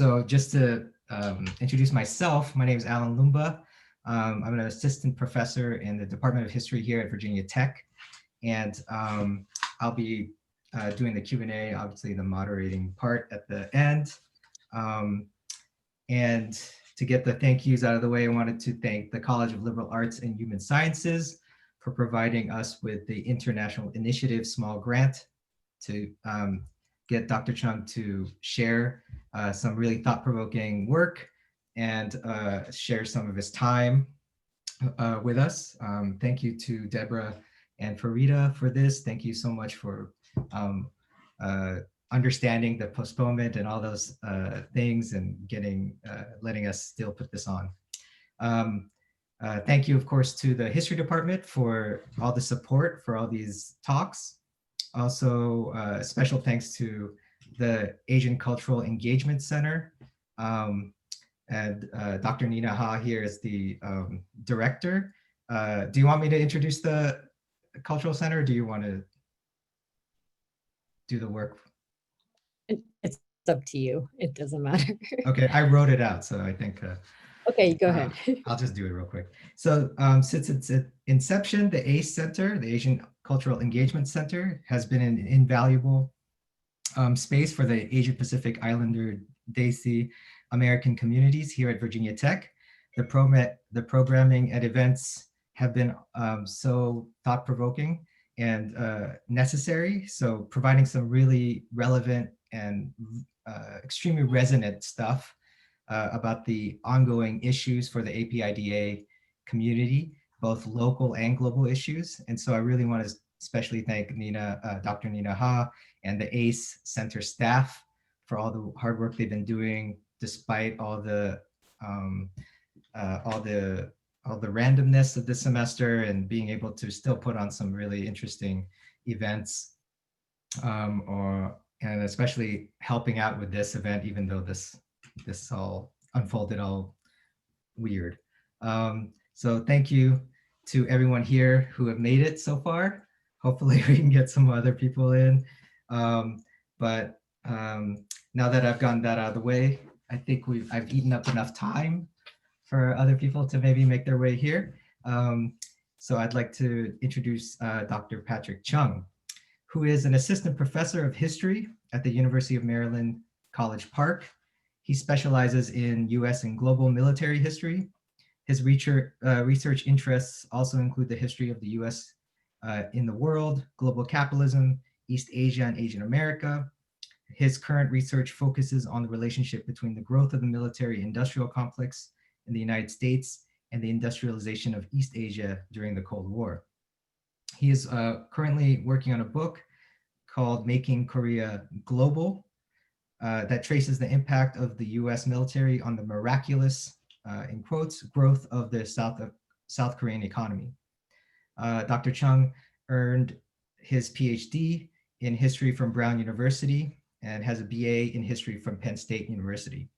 So just to introduce myself, my name is Alan Lumba. I'm an assistant professor in the Department of History here at Virginia Tech. And I'll be doing the Q&A, obviously the moderating part at the end. And to get the thank yous out of the way, I wanted to thank the College of Liberal Arts and Human Sciences for providing us with the International Initiative Small Grant to get Dr. Chung to share some really thought-provoking work and share some of his time with us. Thank you to Deborah and Farida for this. Thank you so much for understanding the postponement and all those things and letting us still put this on. Thank you, of course, to the history department for all the support for all these talks. Also, special thanks to the Asian Cultural Engagement Center. And Dr. Nina Ha here is the director. Do you want me to introduce the Cultural Center, or do you want to do the work? It's up to you. It doesn't matter. Okay, I wrote it out, so I think. Okay, go ahead. I'll just do it real quick. So since its inception, the ACE Center, the Asian Cultural Engagement Center, has been an invaluable space for the Asia Pacific Islander Desi American communities here at Virginia Tech. The programming at events have been so thought-provoking and necessary. So providing some really relevant and extremely resonant stuff about the ongoing issues for the APIDA community, both local and global issues. And so I really want to especially thank Dr. Nina Ha and the ACE Center staff for all the hard work they've been doing, despite all the randomness of this semester, and being able to still put on some really interesting events, and especially helping out with this event, even though this all unfolded all weird. So thank you to everyone here who have made it so far. Hopefully we can get some other people in. But now that I've gotten that out of the way, I think I've eaten up enough time for other people to maybe make their way here. So I'd like to introduce Dr. Patrick Chung, who is an assistant professor of history at the University of Maryland, College Park. He specializes in US and global military history. His research interests also include the history of the US in the world, global capitalism, East Asia and Asian America. His current research focuses on the relationship between the growth of the military-industrial complex in the United States and the industrialization of East Asia during the Cold War. He is currently working on a book called Making Korea Global that traces the impact of the US military on the miraculous, in quotes, growth of the South Korean economy. Dr. Chung earned his PhD in history from Brown University and has a BA in history from Penn State University.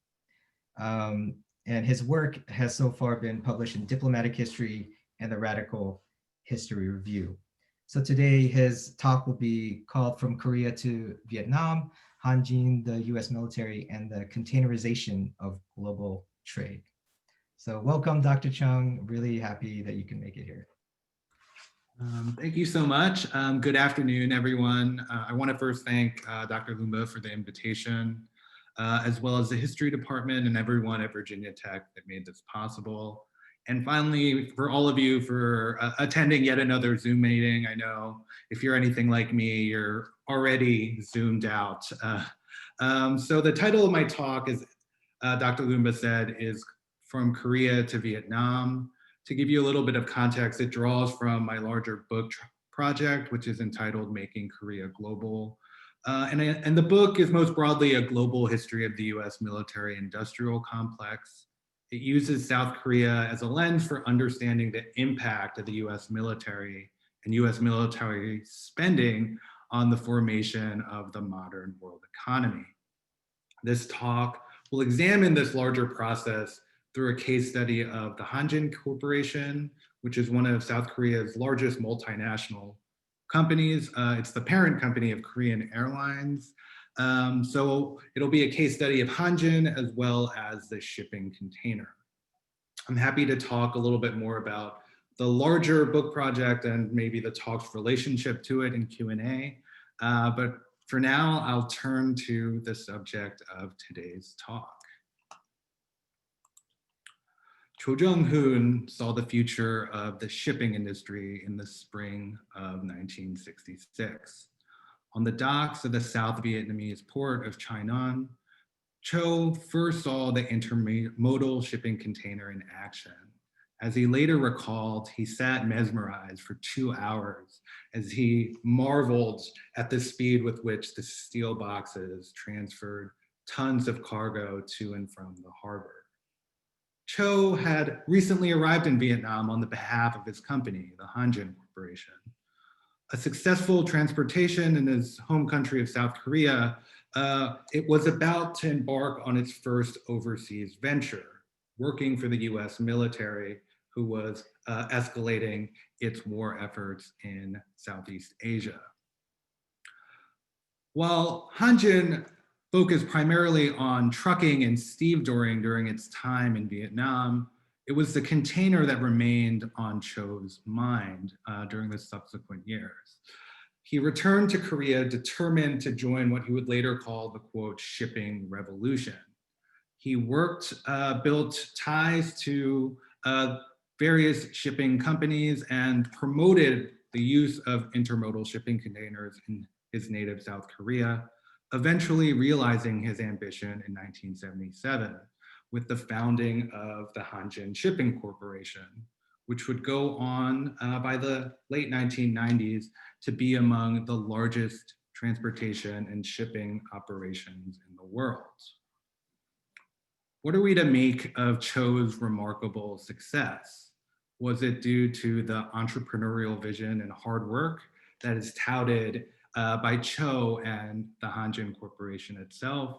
And his work has so far been published in Diplomatic History and the Radical History Review. So today his talk will be called From Korea to Vietnam, Hanjin, the US military, and the containerization of global trade. So welcome, Dr. Chung. Really happy that you can make it here. Thank you so much. Good afternoon, everyone. I want to first thank Dr. Lumba for the invitation, as well as the history department and everyone at Virginia Tech that made this possible. And finally, for all of you for attending yet another Zoom meeting. I know if you're anything like me, you're already zoomed out. So the title of my talk, as Dr. Lumba said, is From Korea to Vietnam. To give you a little bit of context, it draws from my larger book project, which is entitled Making Korea Global. And the book is most broadly a global history of the US military-industrial complex. It uses South Korea as a lens for understanding the impact of the US military and US military spending on the formation of the modern world economy. This talk will examine this larger process through a case study of the Hanjin Corporation, which is one of South Korea's largest multinational companies. It's the parent company of Korean Airlines. So it'll be a case study of Hanjin as well as the shipping container. I'm happy to talk a little bit more about the larger book project and maybe the talk's relationship to it in Q&A. But for now, I'll turn to the subject of today's talk. Cho Jung-hoon saw the future of the shipping industry in the spring of 1966. On the docks of the South Vietnamese port of Chinon, Cho first saw the intermodal shipping container in action. As he later recalled, he sat mesmerized for 2 hours as he marveled at the speed with which the steel boxes transferred tons of cargo to and from the harbor. Cho had recently arrived in Vietnam on the behalf of his company, the Hanjin Corporation. A successful transportation in his home country of South Korea, it was about to embark on its first overseas venture, working for the US military, who was escalating its war efforts in Southeast Asia. While Hanjin focused primarily on trucking and stevedoring during its time in Vietnam, it was the container that remained on Cho's mind during the subsequent years. He returned to Korea determined to join what he would later call the, quote, shipping revolution. He worked, built ties to various shipping companies and promoted the use of intermodal shipping containers in his native South Korea, eventually realizing his ambition in 1977 with the founding of the Hanjin Shipping Corporation, which would go on by the late 1990s to be among the largest transportation and shipping operations in the world. What are we to make of Cho's remarkable success? Was it due to the entrepreneurial vision and hard work that is touted by Cho and the Hanjin Corporation itself?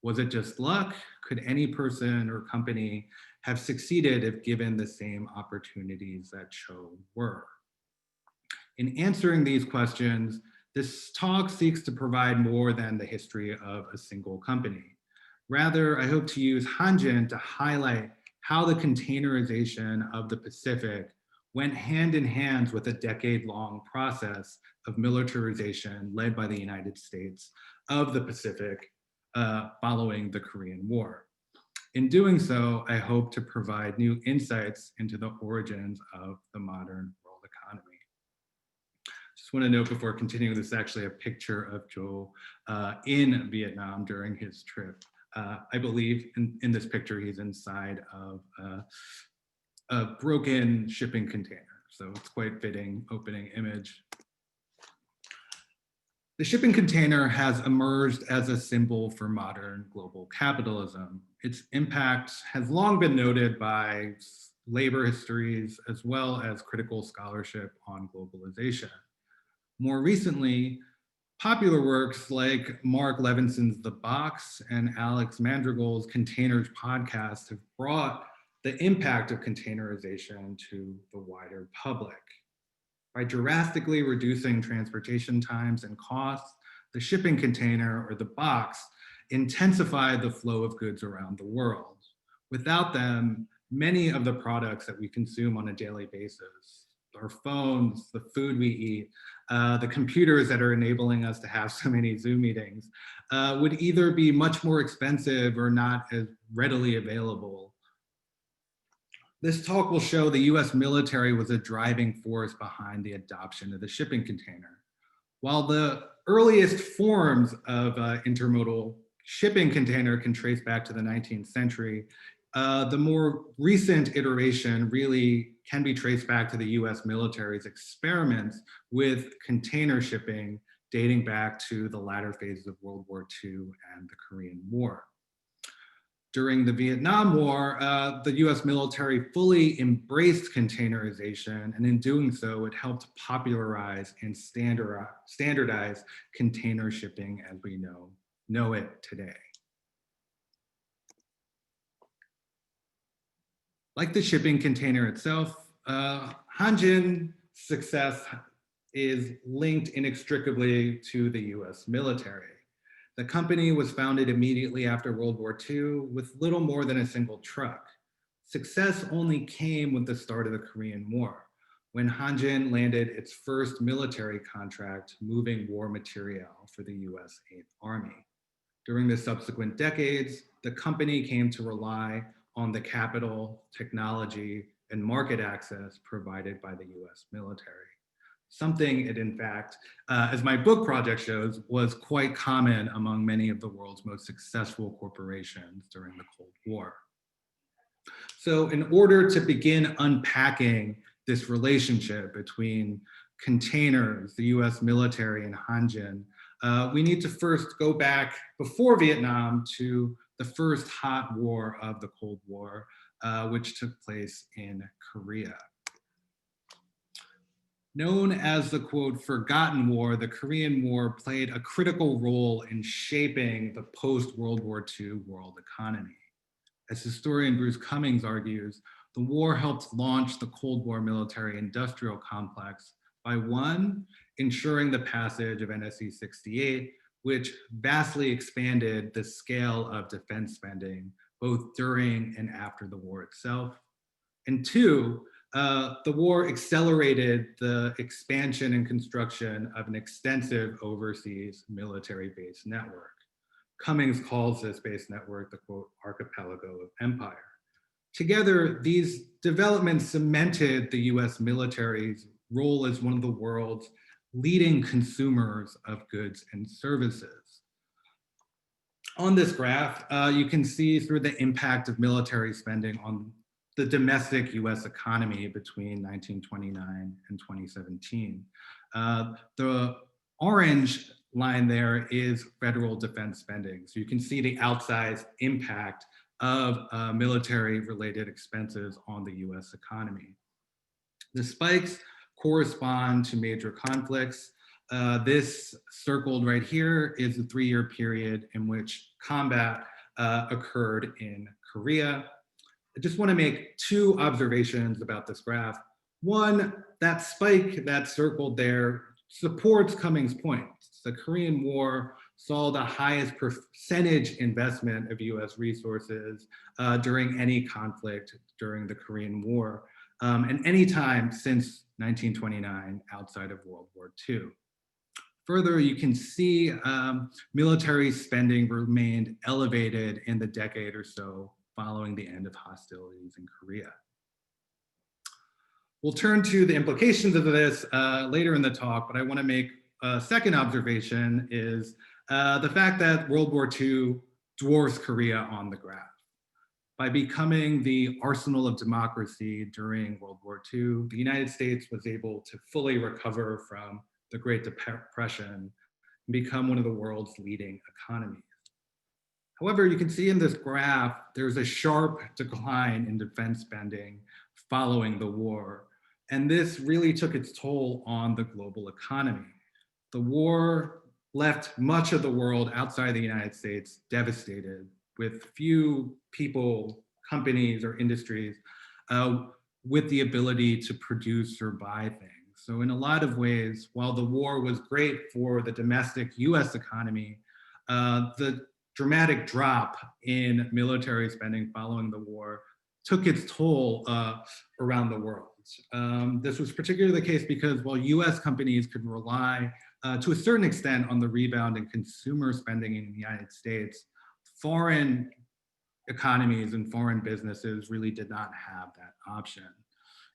Was it just luck? Could any person or company have succeeded if given the same opportunities that Cho were? In answering these questions, this talk seeks to provide more than the history of a single company. Rather, I hope to use Hanjin to highlight how the containerization of the Pacific went hand in hand with a decade-long process of militarization led by the United States of the Pacific following the Korean War. In doing so, I hope to provide new insights into the origins of the modern world economy. Just want to note before continuing, this is actually a picture of Cho in Vietnam during his trip. I believe in this picture, he's inside of a broken shipping container. So it's quite fitting opening image. The shipping container has emerged as a symbol for modern global capitalism. Its impact has long been noted by labor histories as well as critical scholarship on globalization. More recently, popular works like Mark Levinson's The Box and Alex Madrigal's Containers podcast have brought the impact of containerization to the wider public. By drastically reducing transportation times and costs, the shipping container or the box intensified the flow of goods around the world. Without them, many of the products that we consume on a daily basis, our phones, the food we eat, the computers that are enabling us to have so many Zoom meetings, would either be much more expensive or not as readily available. This talk will show the US military was a driving force behind the adoption of the shipping container. While the earliest forms of intermodal shipping container can trace back to the 19th century, the more recent iteration really can be traced back to the US military's experiments with container shipping dating back to the latter phases of World War II and the Korean War. During the Vietnam War, the US military fully embraced containerization, and in doing so, it helped popularize and standardize container shipping as we know it today. Like the shipping container itself, Hanjin's success is linked inextricably to the US military. The company was founded immediately after World War II with little more than a single truck. Success only came with the start of the Korean War, when Hanjin landed its first military contract moving war material for the US 8th Army. During the subsequent decades, the company came to rely on the capital, technology, and market access provided by the US military. Something it, in fact, as my book project shows, was quite common among many of the world's most successful corporations during the Cold War. So in order to begin unpacking this relationship between containers, the US military, and Hanjin, we need to first go back before Vietnam to the first hot war of the Cold War, which took place in Korea. Known as the, quote, forgotten war, the Korean War played a critical role in shaping the post-World War II world economy. As historian Bruce Cummings argues, the war helped launch the Cold War military-industrial complex by, one, ensuring the passage of NSC 68, which vastly expanded the scale of defense spending, both during and after the war itself. And two, the war accelerated the expansion and construction of an extensive overseas military base network. Cummings calls this base network the, quote, archipelago of empire. Together, these developments cemented the US military's role as one of the world's leading consumers of goods and services. On this graph, you can see through the impact of military spending on the domestic US economy between 1929 and 2017. The orange line there is federal defense spending. So you can see the outsized impact of military-related expenses on the US economy. The spikes correspond to major conflicts. This circled right here is the 3-year period in which combat occurred in Korea. I just want to make 2 observations about this graph. One, that spike that's circled there supports Cummings' point. The Korean War saw the highest percentage investment of US resources during any conflict during the Korean War, and any time since 1929 outside of World War II. Further, you can see military spending remained elevated in the decade or so following the end of hostilities in Korea. We'll turn to the implications of this later in the talk, but I want to make a second observation is the fact that World War II dwarfs Korea on the graph. By becoming the arsenal of democracy during World War II, the United States was able to fully recover from the Great Depression and become one of the world's leading economies. However, you can see in this graph, there's a sharp decline in defense spending following the war. And this really took its toll on the global economy. The war left much of the world outside the United States devastated, with few people, companies, or industries with the ability to produce or buy things. So in a lot of ways, while the war was great for the domestic US economy, the dramatic drop in military spending following the war took its toll around the world. This was particularly the case because while US companies could rely to a certain extent on the rebound in consumer spending in the United States, foreign economies and foreign businesses really did not have that option.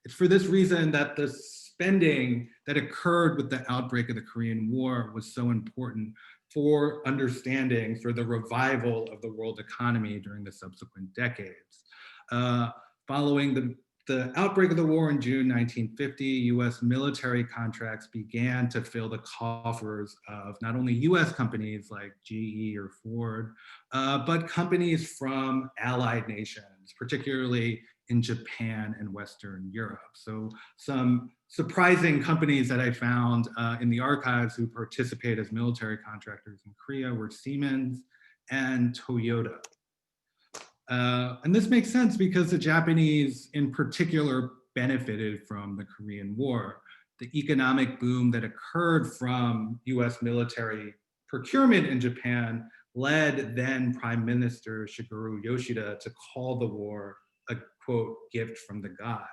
It's for this reason that the spending that occurred with the outbreak of the Korean War was so important for understanding sort of the revival of the world economy during the subsequent decades. Following the outbreak of the war in June 1950, US military contracts began to fill the coffers of not only US companies like GE or Ford, but companies from allied nations, particularly in Japan and Western Europe. So some surprising companies that I found in the archives who participate as military contractors in Korea were Siemens and Toyota. And this makes sense because the Japanese in particular benefited from the Korean War. The economic boom that occurred from US military procurement in Japan led then Prime Minister Shigeru Yoshida to call the war a, quote, gift from the gods.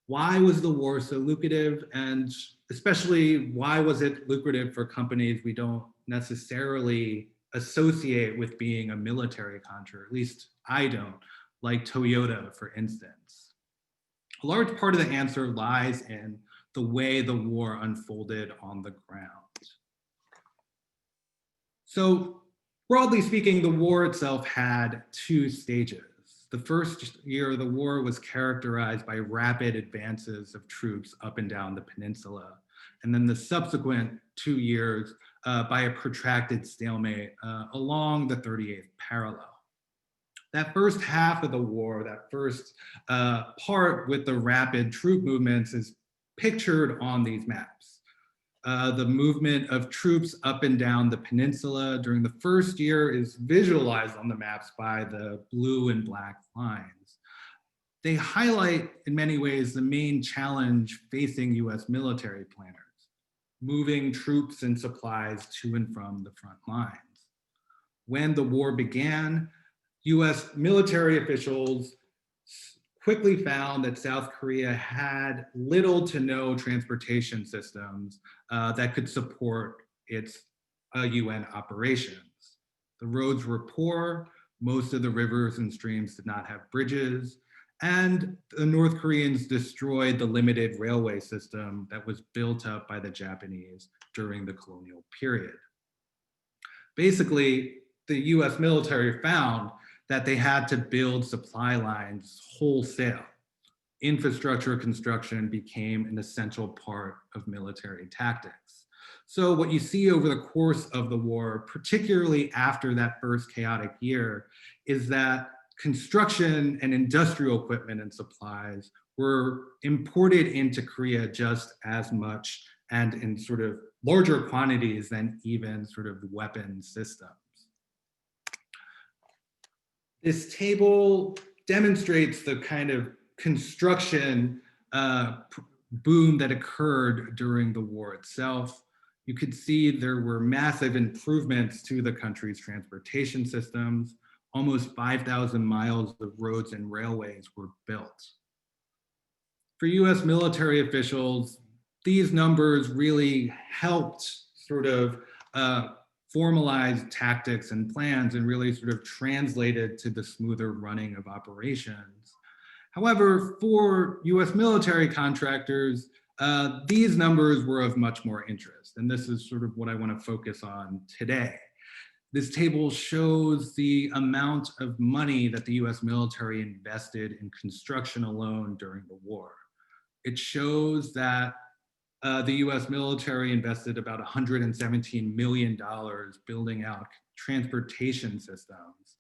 Why was the war so lucrative? And especially, why was it lucrative for companies we don't necessarily associate with being a military contractor? At least I don't, like Toyota, for instance. A large part of the answer lies in the way the war unfolded on the ground. So broadly speaking, the war itself had two stages. The first year of the war was characterized by rapid advances of troops up and down the peninsula. And then the subsequent 2 years by a protracted stalemate along the 38th parallel. That first half of the war, that first part with the rapid troop movements is pictured on these maps. The movement of troops up and down the peninsula during the first year is visualized on the maps by the blue and black lines. They highlight, in many ways, the main challenge facing US military planners, moving troops and supplies to and from the front lines. When the war began, US military officials quickly found that South Korea had little to no transportation systems that could support its UN operations. The roads were poor, most of the rivers and streams did not have bridges, and the North Koreans destroyed the limited railway system that was built up by the Japanese during the colonial period. Basically, the US military found that they had to build supply lines wholesale. Infrastructure construction became an essential part of military tactics. So what you see over the course of the war, particularly after that first chaotic year, is that construction and industrial equipment and supplies were imported into Korea just as much and in sort of larger quantities than even sort of weapon systems. This table demonstrates the kind of construction boom that occurred during the war itself. You could see there were massive improvements to the country's transportation systems. Almost 5,000 miles of roads and railways were built. For US military officials, these numbers really helped sort of formalized tactics and plans and really sort of translated to the smoother running of operations. However, for US military contractors, these numbers were of much more interest. And this is sort of what I want to focus on today. This table shows the amount of money that the US military invested in construction alone during the war. It shows that the US military invested about $117 million building out transportation systems.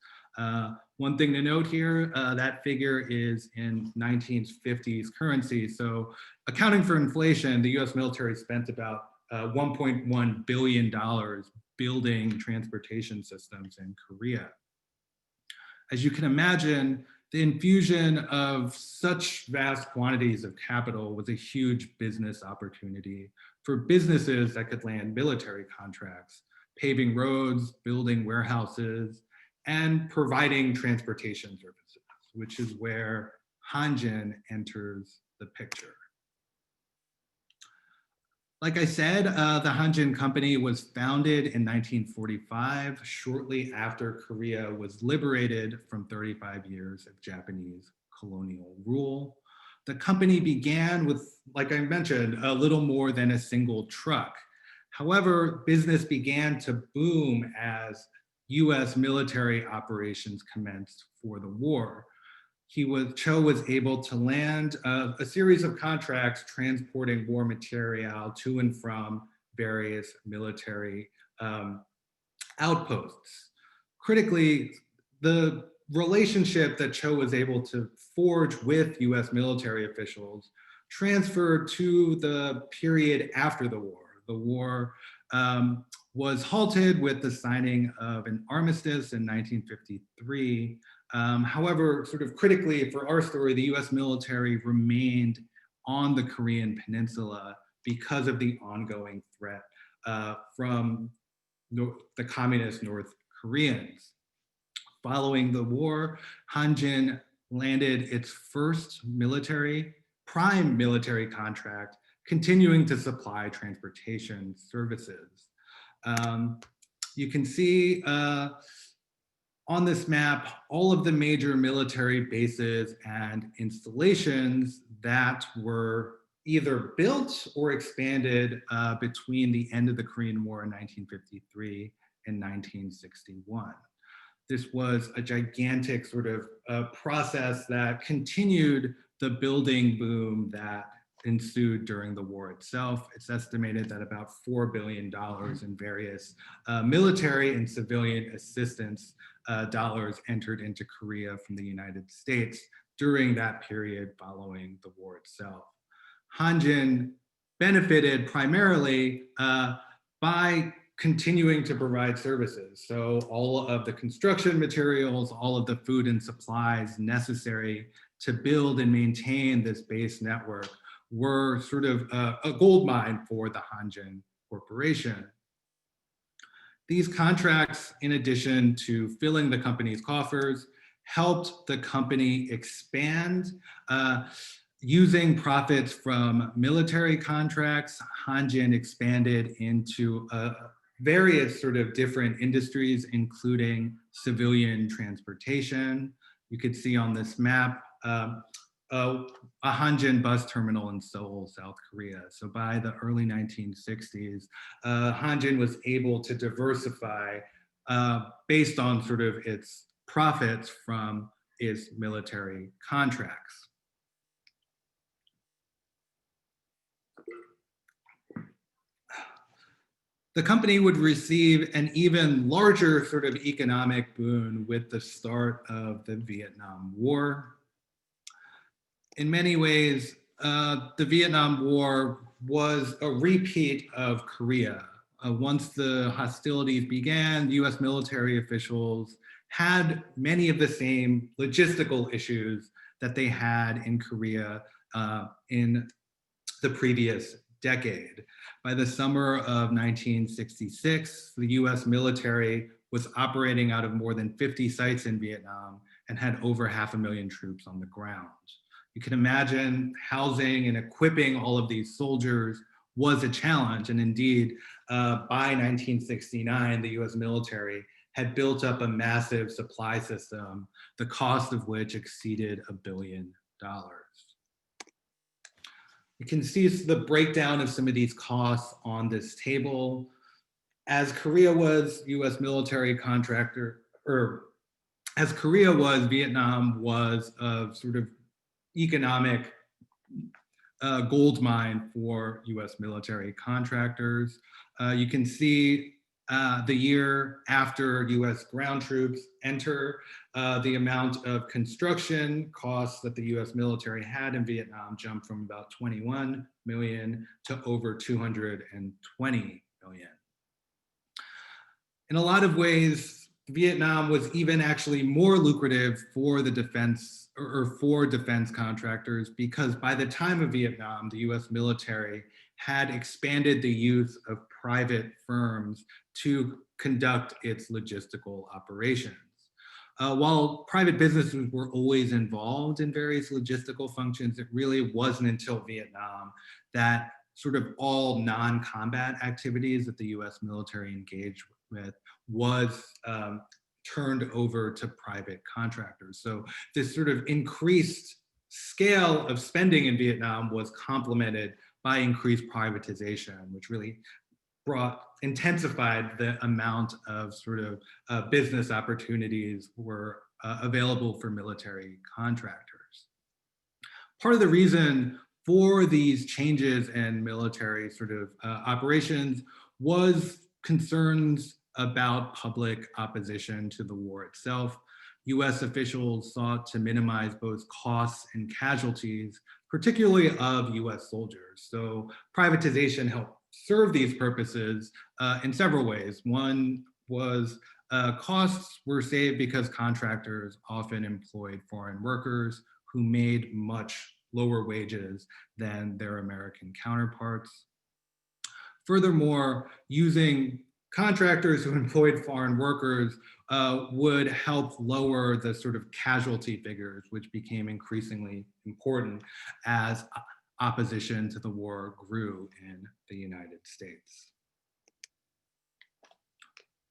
One thing to note here, that figure is in 1950s currency. So accounting for inflation, the US military spent about $1.1 billion building transportation systems in Korea. As you can imagine, the infusion of such vast quantities of capital was a huge business opportunity for businesses that could land military contracts, paving roads, building warehouses, and providing transportation services, which is where Hanjin enters the picture. Like I said, the Hanjin company was founded in 1945, shortly after Korea was liberated from 35 years of Japanese colonial rule. The company began with, like I mentioned, a little more than a single truck. However, business began to boom as US military operations commenced for the war. Cho was able to land a series of contracts transporting war material to and from various military outposts. Critically, the relationship that Cho was able to forge with US military officials transferred to the period after the war. The war was halted with the signing of an armistice in 1953. However, sort of critically for our story, the US military remained on the Korean peninsula because of the ongoing threat from the communist North Koreans. Following the war, Hanjin landed its first prime military contract, continuing to supply transportation services. You can see on this map all of the major military bases and installations that were either built or expanded between the end of the Korean War in 1953 and 1961. This was a gigantic sort of process that continued the building boom that ensued during the war itself. It's estimated that about $4 billion in various military and civilian assistance dollars entered into Korea from the United States during that period following the war itself. Hanjin benefited primarily by continuing to provide services. So all of the construction materials, all of the food and supplies necessary to build and maintain this base network were sort of a gold mine for the Hanjin Corporation. These contracts, in addition to filling the company's coffers, helped the company expand. Using profits from military contracts, Hanjin expanded into various sort of different industries, including civilian transportation. You could see on this map a Hanjin bus terminal in Seoul, South Korea. So by the early 1960s, Hanjin was able to diversify based on sort of its profits from its military contracts. The company would receive an even larger sort of economic boon with the start of the Vietnam War. In many ways, the Vietnam War was a repeat of Korea. Once the hostilities began, US military officials had many of the same logistical issues that they had in Korea in the previous decade. By the summer of 1966, the US military was operating out of more than 50 sites in Vietnam and had over 500,000 troops on the ground. You can imagine housing and equipping all of these soldiers was a challenge. And indeed, by 1969, the US military had built up a massive supply system, the cost of which exceeded $1 billion. You can see the breakdown of some of these costs on this table. As Korea was US military contractor, or as Korea was, Vietnam was a sort of economic gold mine for US military contractors. You can see the year after US ground troops enter, the amount of construction costs that the US military had in Vietnam jumped from about 21 million to over 220 million. In a lot of ways, Vietnam was even actually more lucrative for the defense or for defense contractors, because by the time of Vietnam, the US military had expanded the use of private firms to conduct its logistical operations. While private businesses were always involved in various logistical functions, it really wasn't until Vietnam that sort of all non-combat activities that the US military engaged with was turned over to private contractors. So this sort of increased scale of spending in Vietnam was complemented by increased privatization, which really intensified the amount of sort of business opportunities were available for military contractors. Part of the reason for these changes in military sort of operations was concerns about public opposition to the war itself. US officials sought to minimize both costs and casualties, particularly of US soldiers. So privatization helped serve these purposes in several ways. One was costs were saved because contractors often employed foreign workers who made much lower wages than their American counterparts. Furthermore, using contractors who employed foreign workers would help lower the sort of casualty figures, which became increasingly important as opposition to the war grew in the United States.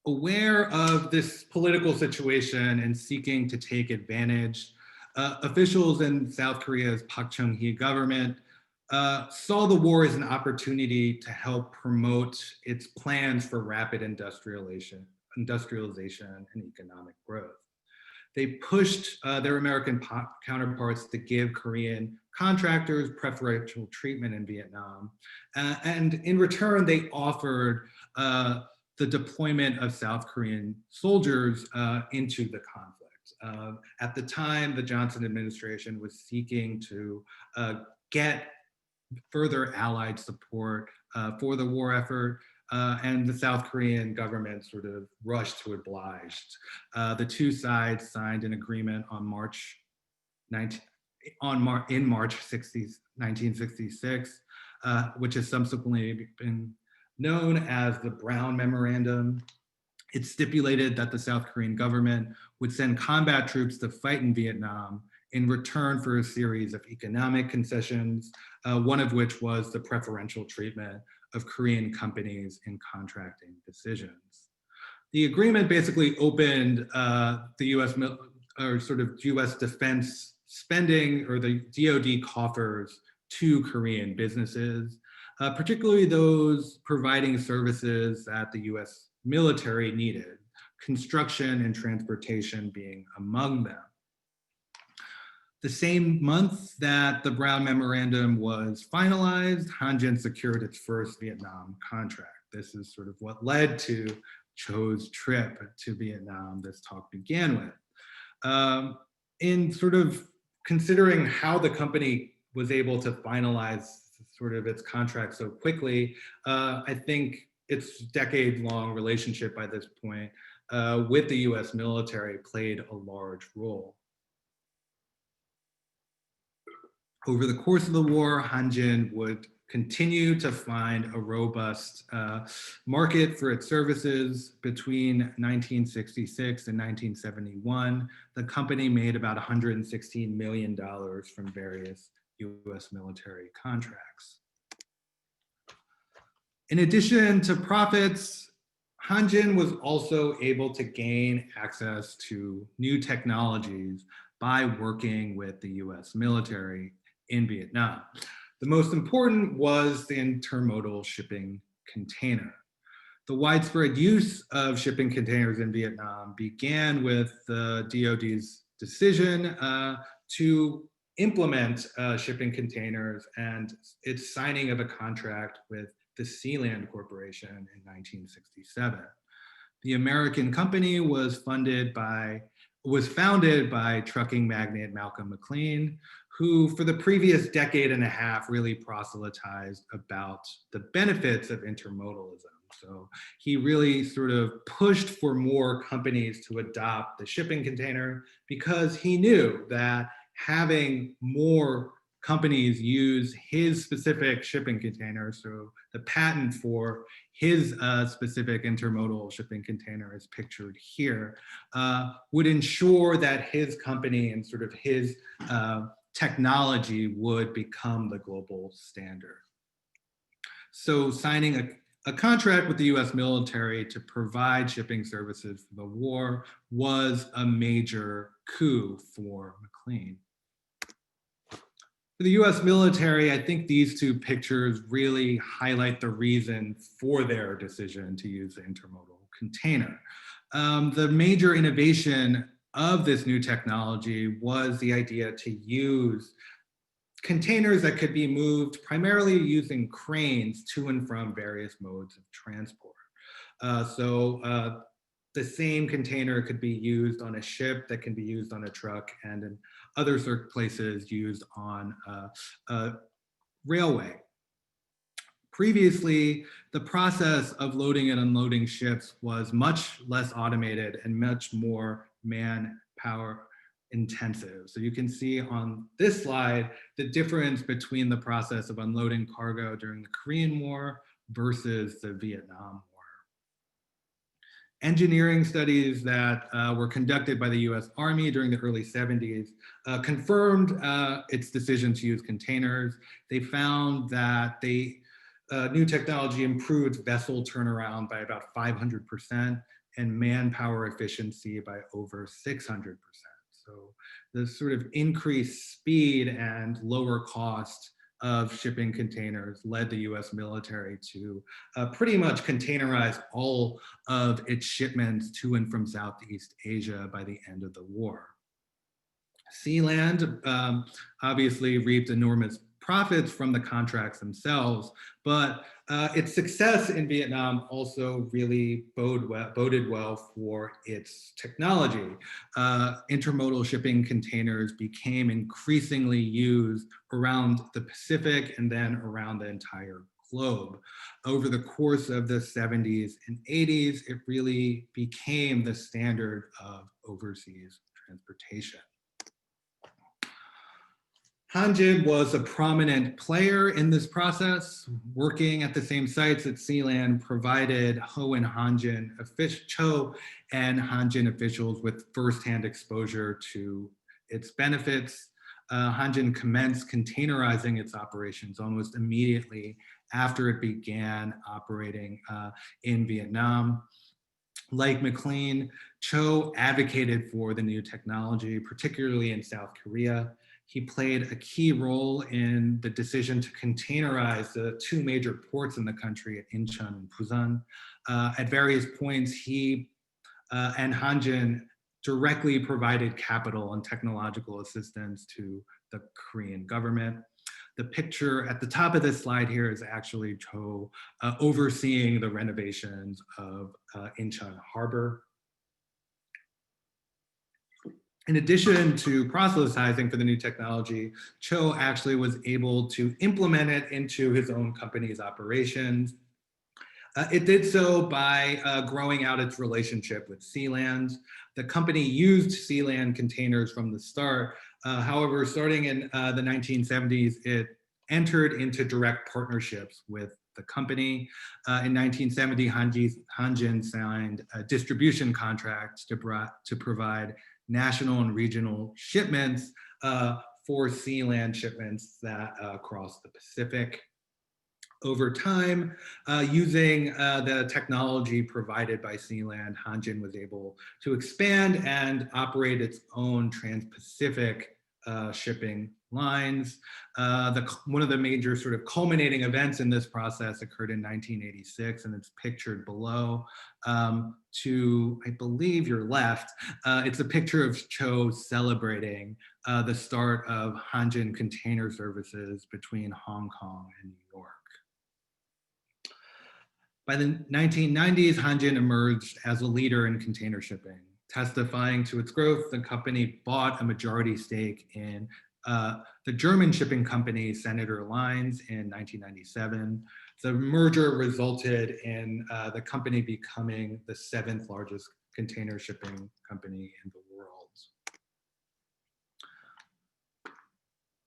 Aware of this political situation and seeking to take advantage, officials in South Korea's Park Chung-hee government saw the war as an opportunity to help promote its plans for rapid industrialization and economic growth. They pushed their American counterparts to give Korean contractors preferential treatment in Vietnam. And in return, they offered the deployment of South Korean soldiers into the conflict. At the time, the Johnson administration was seeking to get further allied support for the war effort, and the South Korean government sort of rushed to oblige. The two sides signed an agreement on March 1966, which has subsequently been known as the Brown Memorandum. It stipulated that the South Korean government would send combat troops to fight in Vietnam in return for a series of economic concessions, one of which was the preferential treatment of Korean companies in contracting decisions. The agreement basically opened the US or sort of US defense spending, or the DoD coffers, to Korean businesses, particularly those providing services that the US military needed, construction and transportation being among them. The same month that the Brown Memorandum was finalized, Hanjin secured its first Vietnam contract. This is sort of what led to Cho's trip to Vietnam this talk began with. In sort of considering how the company was able to finalize sort of its contract so quickly, I think its decade-long relationship by this point with the US military played a large role. Over the course of the war, Hanjin would continue to find a robust market for its services. Between 1966 and 1971, the company made about $116 million from various US military contracts. In addition to profits, Hanjin was also able to gain access to new technologies by working with the US military in Vietnam. The most important was the intermodal shipping container. The widespread use of shipping containers in Vietnam began with the DoD's decision to implement shipping containers and its signing of a contract with the Sealand Corporation in 1967. The American company was founded by trucking magnate Malcolm McLean, who for the previous decade and a half really proselytized about the benefits of intermodalism. So he really sort of pushed for more companies to adopt the shipping container because he knew that having more companies use his specific shipping container, so the patent for his specific intermodal shipping container is pictured here, would ensure that his company and sort of his technology would become the global standard. So signing a contract with the US military to provide shipping services for the war was a major coup for McLean. For the US military, I think these two pictures really highlight the reason for their decision to use the intermodal container. The major innovation of this new technology was the idea to use containers that could be moved primarily using cranes to and from various modes of transport. The same container could be used on a ship, that can be used on a truck, and in other places used on a railway. Previously, the process of loading and unloading ships was much less automated and much more manpower intensive. So you can see on this slide the difference between the process of unloading cargo during the Korean War versus the Vietnam War. Engineering studies that were conducted by the US Army during the early 70s confirmed its decision to use containers. They found that new technology improved vessel turnaround by about 500% and manpower efficiency by over 600%. So the sort of increased speed and lower cost of shipping containers led the US military to pretty much containerize all of its shipments to and from Southeast Asia by the end of the war. Sealand obviously reaped enormous profits from the contracts themselves, but its success in Vietnam also really boded well for its technology. Intermodal shipping containers became increasingly used around the Pacific and then around the entire globe. Over the course of the 70s and 80s, it really became the standard of overseas transportation. Hanjin was a prominent player in this process, working at the same sites that Sealand provided Cho and Hanjin officials with firsthand exposure to its benefits. Hanjin commenced containerizing its operations almost immediately after it began operating in Vietnam. Like McLean, Cho advocated for the new technology, particularly in South Korea. He played a key role in the decision to containerize the two major ports in the country at Incheon and Busan. At various points, he and Hanjin directly provided capital and technological assistance to the Korean government. The picture at the top of this slide here is actually Cho overseeing the renovations of Incheon Harbor. In addition to proselytizing for the new technology, Cho actually was able to implement it into his own company's operations. It did so by growing out its relationship with Sealand. The company used Sealand containers from the start. However, starting in the 1970s, it entered into direct partnerships with the company. In 1970, Hanjin signed a distribution contract to provide national and regional shipments for Sealand shipments that cross the Pacific. Over time, using the technology provided by Sealand, Hanjin was able to expand and operate its own trans-Pacific shipping lines. One of the major sort of culminating events in this process occurred in 1986, and it's pictured below. To, I believe, your left, it's a picture of Cho celebrating the start of Hanjin container services between Hong Kong and New York. By the 1990s, Hanjin emerged as a leader in container shipping. Testifying to its growth, the company bought a majority stake in the German shipping company Senator Lines in 1997. The merger resulted in the company becoming the 7th largest container shipping company in the world.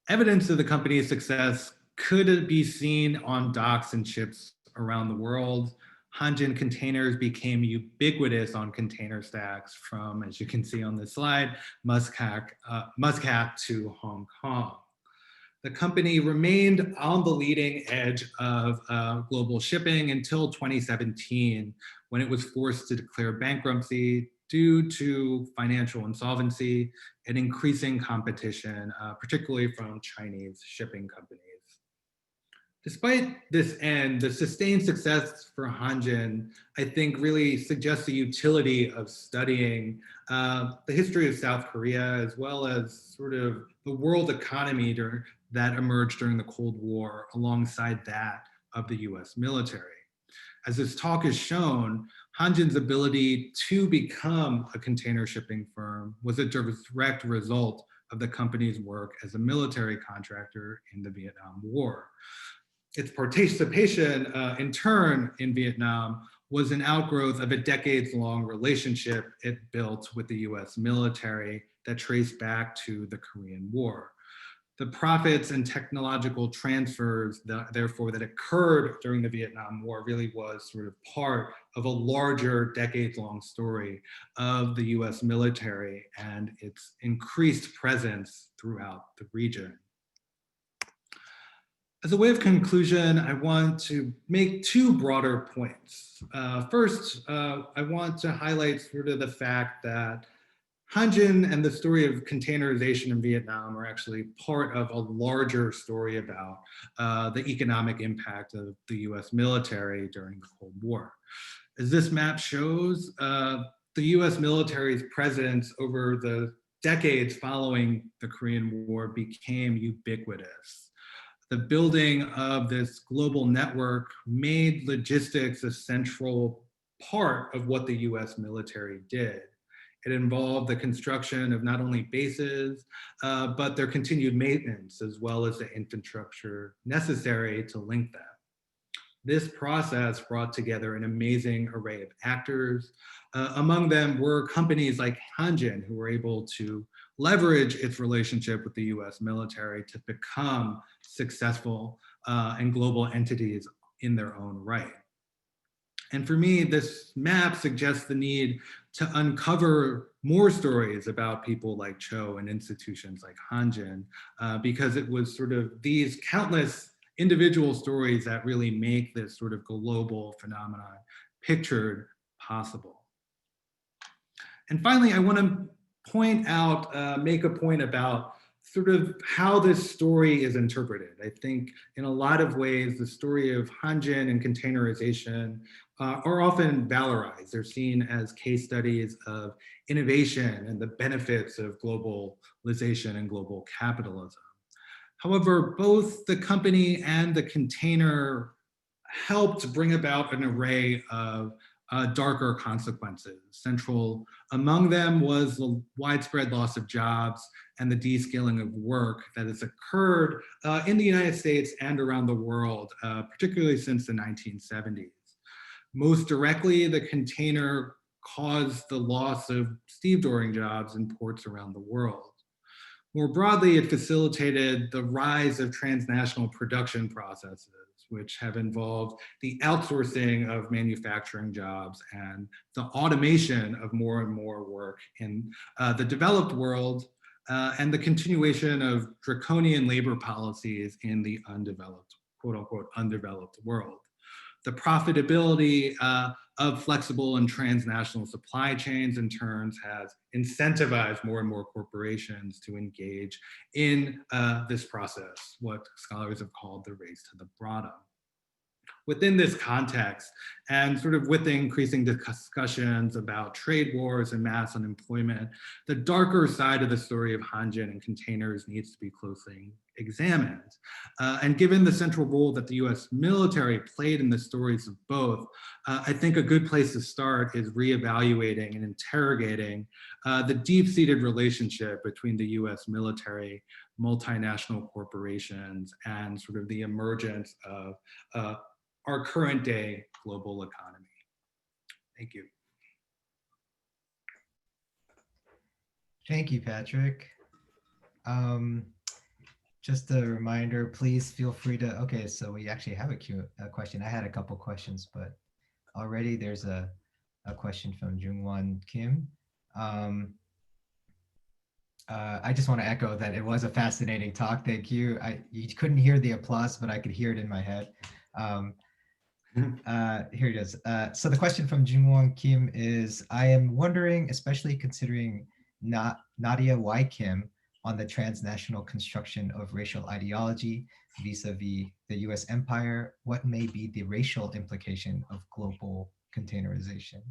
Evidence of the company's success could be seen on docks and ships around the world. Hanjin containers became ubiquitous on container stacks from, as you can see on this slide, Muscat to Hong Kong. The company remained on the leading edge of global shipping until 2017, when it was forced to declare bankruptcy due to financial insolvency and increasing competition, particularly from Chinese shipping companies. Despite this end, the sustained success for Hanjin, I think, really suggests the utility of studying the history of South Korea, as well as sort of the world economy that emerged during the Cold War alongside that of the US military. As this talk has shown, Hanjin's ability to become a container shipping firm was a direct result of the company's work as a military contractor in the Vietnam War. Its participation in turn in Vietnam was an outgrowth of a decades-long relationship it built with the US military that traced back to the Korean War. The profits and technological transfers, therefore, that occurred during the Vietnam War really was sort of part of a larger decades-long story of the US military and its increased presence throughout the region. As a way of conclusion, I want to make two broader points. First, I want to highlight sort of the fact that Hanjin and the story of containerization in Vietnam are actually part of a larger story about the economic impact of the US military during the Cold War. As this map shows, the US military's presence over the decades following the Korean War became ubiquitous. The building of this global network made logistics a central part of what the US military did. It involved the construction of not only bases, but their continued maintenance, as well as the infrastructure necessary to link them. This process brought together an amazing array of actors. Among them were companies like Hanjin, who were able to leverage its relationship with the US military to become successful and global entities in their own right. And for me, this map suggests the need to uncover more stories about people like Cho and institutions like Hanjin, because it was sort of these countless individual stories that really make this sort of global phenomenon pictured possible. And finally, I want to point out, make a point about sort of how this story is interpreted. I think in a lot of ways, the story of Hanjin and containerization are often valorized. They're seen as case studies of innovation and the benefits of globalization and global capitalism. However, both the company and the container helped bring about an array of darker consequences. Central among them was the widespread loss of jobs and the descaling of work that has occurred in the United States and around the world, particularly since the 1970s. Most directly, the container caused the loss of stevedoring jobs in ports around the world. More broadly, it facilitated the rise of transnational production processes, which have involved the outsourcing of manufacturing jobs and the automation of more and more work in the developed world, and the continuation of draconian labor policies in the undeveloped, quote unquote, undeveloped world. The profitability of flexible and transnational supply chains in turns has incentivized more and more corporations to engage in this process, what scholars have called the race to the bottom. Within this context, and sort of with the increasing discussions about trade wars and mass unemployment, the darker side of the story of Hanjin and containers needs to be closely examined. And given the central role that the US military played in the stories of both, I think a good place to start is reevaluating and interrogating the deep-seated relationship between the US military, multinational corporations, and sort of the emergence of our current day global economy. Thank you. Thank you, Patrick. Just a reminder, please feel free to, okay, so we actually have a question. I had a couple questions, but already there's a question from Jungwon Kim. I just want to echo that it was a fascinating talk. Thank you. You couldn't hear the applause, but I could hear it in my head. Here it is. So the question from Jungwon Kim is, I am wondering, especially considering Nadia Y. Kim on the transnational construction of racial ideology vis-a-vis the US empire, what may be the racial implication of global containerization?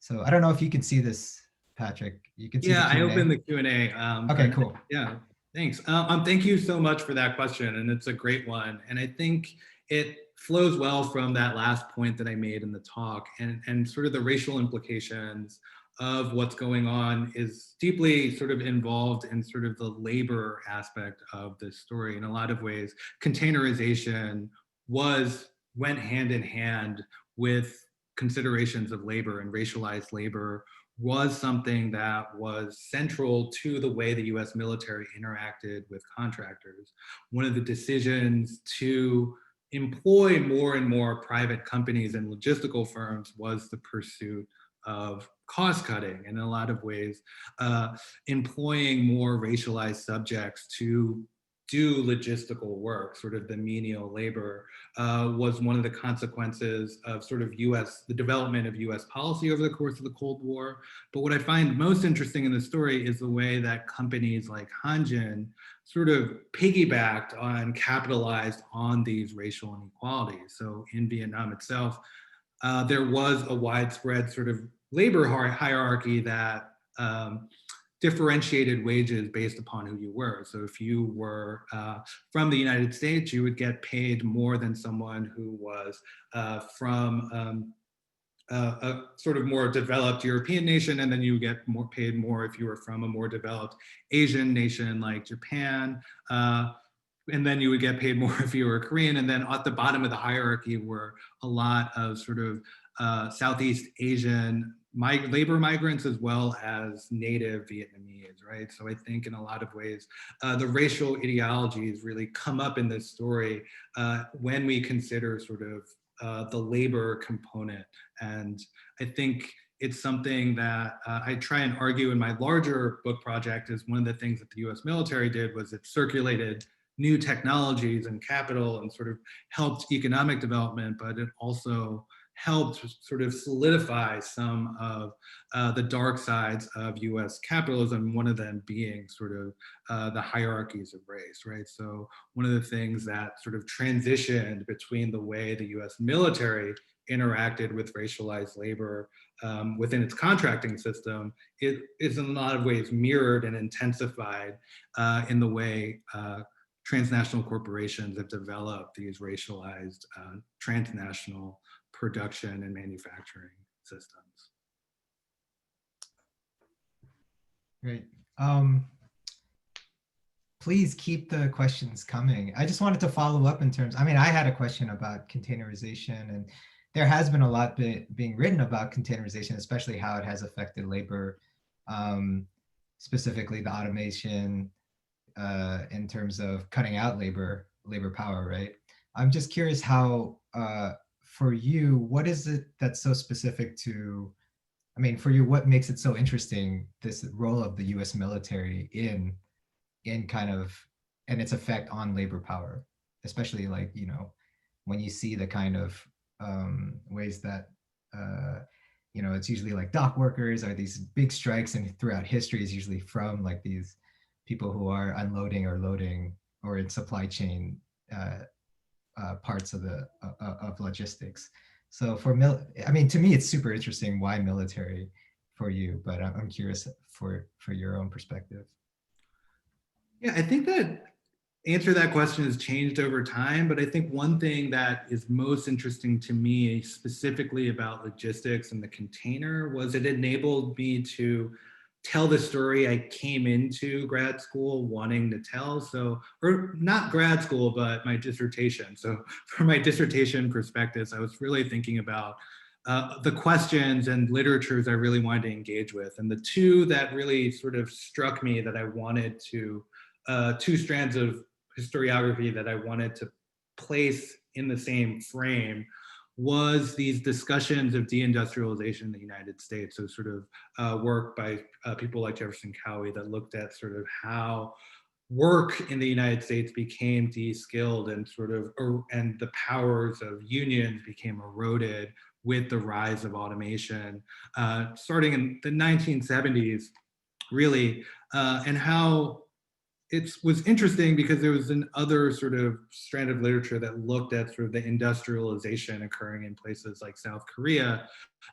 So I don't know if you can see this, Patrick. You can see the Q&A. I opened the Q&A. Okay, cool. Yeah, thanks. Thank you so much for that question, and it's a great one. And I think it flows well from that last point that I made in the talk, and sort of the racial implications of what's going on is deeply sort of involved in sort of the labor aspect of this story. In a lot of ways, containerization went hand in hand with considerations of labor, and racialized labor was something that was central to the way the US military interacted with contractors. One of the decisions to employ more and more private companies and logistical firms was the pursuit of cost cutting, and in a lot of ways, employing more racialized subjects to do logistical work, sort of the menial labor, was one of the consequences of sort of the development of US policy over the course of the Cold War. But what I find most interesting in the story is the way that companies like Hanjin sort of piggybacked on, capitalized on these racial inequalities. So in Vietnam itself, there was a widespread sort of labor hierarchy that differentiated wages based upon who you were. So if you were from the United States, you would get paid more than someone who was from a sort of more developed European nation, and then you get paid more if you were from a more developed Asian nation like Japan. And then you would get paid more if you were Korean. And then at the bottom of the hierarchy were a lot of sort of Southeast Asian labor migrants, as well as native Vietnamese, right? So I think in a lot of ways, the racial ideologies really come up in this story when we consider sort of the labor component. And I think it's something that I try and argue in my larger book project. Is one of the things that the US military did was it circulated new technologies and capital and sort of helped economic development, but it also helped sort of solidify some of the dark sides of US capitalism, one of them being sort of the hierarchies of race, right? So one of the things that sort of transitioned between the way the US military interacted with racialized labor within its contracting system, it is in a lot of ways mirrored and intensified in the way transnational corporations have developed these racialized transnational production and manufacturing systems. Great. Please keep the questions coming. I just wanted to follow up in terms, I mean, I had a question about containerization, and there has been a lot being written about containerization, especially how it has affected labor, specifically the automation, in terms of cutting out labor power, right? I'm just curious how, for you, what is it that's so specific to, I mean, for you, what makes it so interesting, this role of the US military in kind of, and its effect on labor power, especially like, you know, when you see the kind of ways that, you know, it's usually like dock workers or these big strikes, and throughout history is usually from like these people who are unloading or loading or in supply chain parts of the of logistics. So I mean, to me, it's super interesting why military for you, but I'm curious for your own perspective. Yeah, I think that answer that question has changed over time, but I think one thing that is most interesting to me specifically about logistics and the container was it enabled me to tell the story I came into grad school wanting to tell. So, or not grad school, but my dissertation. So for my dissertation perspectives, I was really thinking about the questions and literatures I really wanted to engage with. And the two that really sort of struck me that I wanted to, two strands of historiography that I wanted to place in the same frame was these discussions of deindustrialization in the United States. So sort of work by people like Jefferson Cowie that looked at sort of how work in the United States became de-skilled and sort of, and the powers of unions became eroded with the rise of automation, starting in the 1970s, really, and how it was interesting because there was another sort of strand of literature that looked at sort of the industrialization occurring in places like South Korea.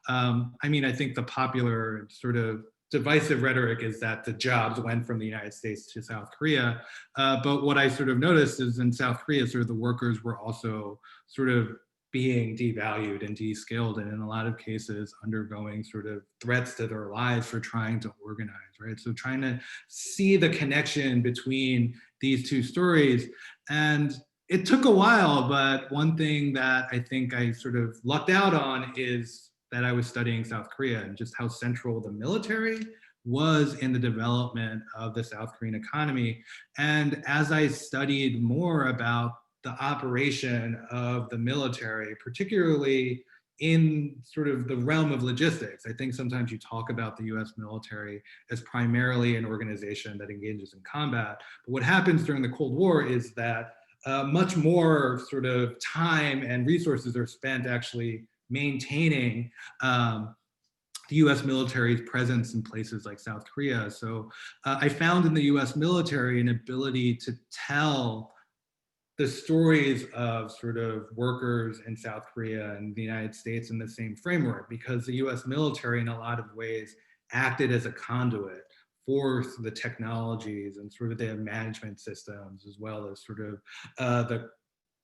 I mean, I think the popular sort of divisive rhetoric is that the jobs went from the United States to South Korea. But what I sort of noticed is in South Korea, sort of the workers were also sort of being devalued and de-skilled, and in a lot of cases undergoing sort of threats to their lives for trying to organize, right? So trying to see the connection between these two stories. And it took a while, but one thing that I think I sort of lucked out on is that I was studying South Korea and just how central the military was in the development of the South Korean economy. And as I studied more about the operation of the military, particularly in sort of the realm of logistics, I think sometimes you talk about the US military as primarily an organization that engages in combat. But what happens during the Cold War is that much more sort of time and resources are spent actually maintaining the US military's presence in places like South Korea. So I found in the US military an ability to tell the stories of sort of workers in South Korea and the United States in the same framework, because the US military in a lot of ways acted as a conduit for the technologies and sort of their management systems, as well as sort of the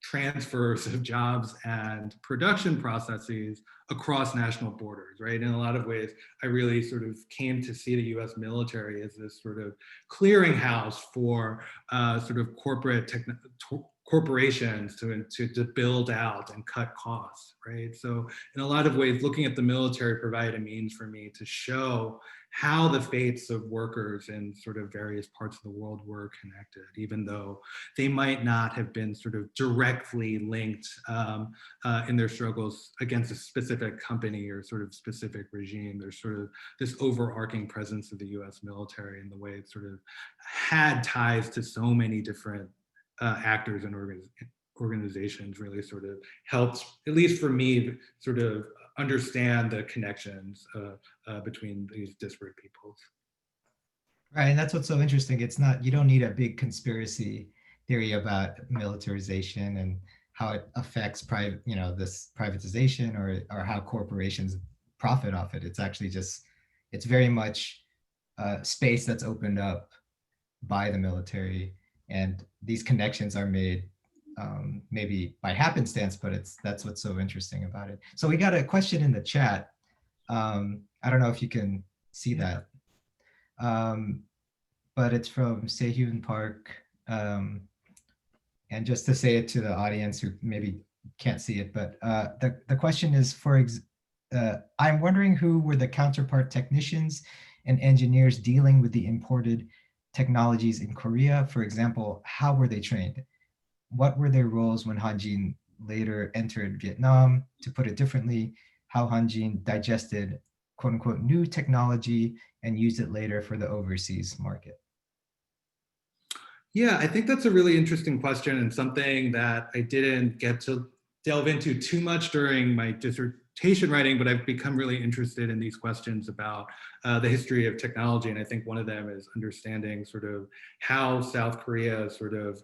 transfers of jobs and production processes across national borders, right? In a lot of ways, I really sort of came to see the US military as this sort of clearinghouse for sort of corporations to build out and cut costs, right? So in a lot of ways, looking at the military provided a means for me to show how the fates of workers in sort of various parts of the world were connected, even though they might not have been sort of directly linked in their struggles against a specific company or sort of specific regime. There's sort of this overarching presence of the US military and the way it sort of had ties to so many different actors and organizations really sort of helped, at least for me, sort of understand the connections between these disparate peoples. Right, and that's what's so interesting. It's not, you don't need a big conspiracy theory about militarization and how it affects private, this privatization or how corporations profit off it. It's actually just, it's very much space that's opened up by the military, and these connections are made maybe by happenstance, but that's what's so interesting about it. So we got a question in the chat. I don't know if you can see that. But it's from Sehun Park. And just to say it to the audience who maybe can't see it, but the question is, I'm wondering who were the counterpart technicians and engineers dealing with the imported technologies in Korea? For example, how were they trained? What were their roles when Hanjin later entered Vietnam? To put it differently, how Hanjin digested quote unquote new technology and used it later for the overseas market? Yeah, I think that's a really interesting question and something that I didn't get to delve into too much during my dissertation writing, but I've become really interested in these questions about the history of technology. And I think one of them is understanding sort of how South Korea sort of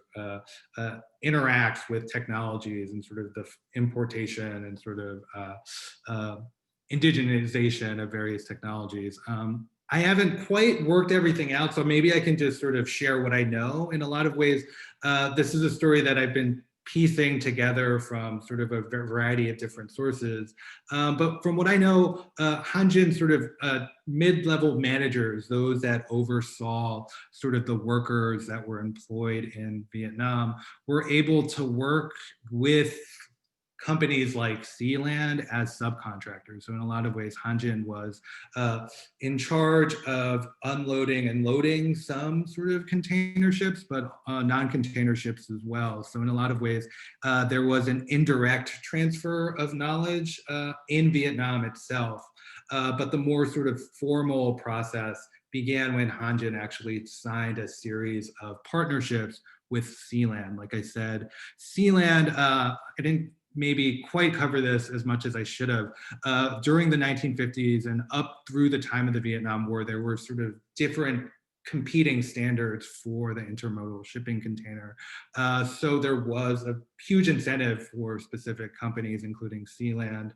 interacts with technologies and sort of the importation and sort of indigenization of various technologies. I haven't quite worked everything out, so maybe I can just sort of share what I know. In a lot of ways, this is a story that I've been piecing together from sort of a variety of different sources. But from what I know, Hanjin sort of mid-level managers, those that oversaw sort of the workers that were employed in Vietnam, were able to work with companies like Sealand as subcontractors. So in a lot of ways, Hanjin was in charge of unloading and loading some sort of container ships, but non-container ships as well. So in a lot of ways, there was an indirect transfer of knowledge in Vietnam itself. But the more sort of formal process began when Hanjin actually signed a series of partnerships with Sealand. Like I said, Sealand, I didn't maybe quite cover this as much as I should have. During the 1950s and up through the time of the Vietnam War, there were sort of different competing standards for the intermodal shipping container. So there was a huge incentive for specific companies, including Sealand,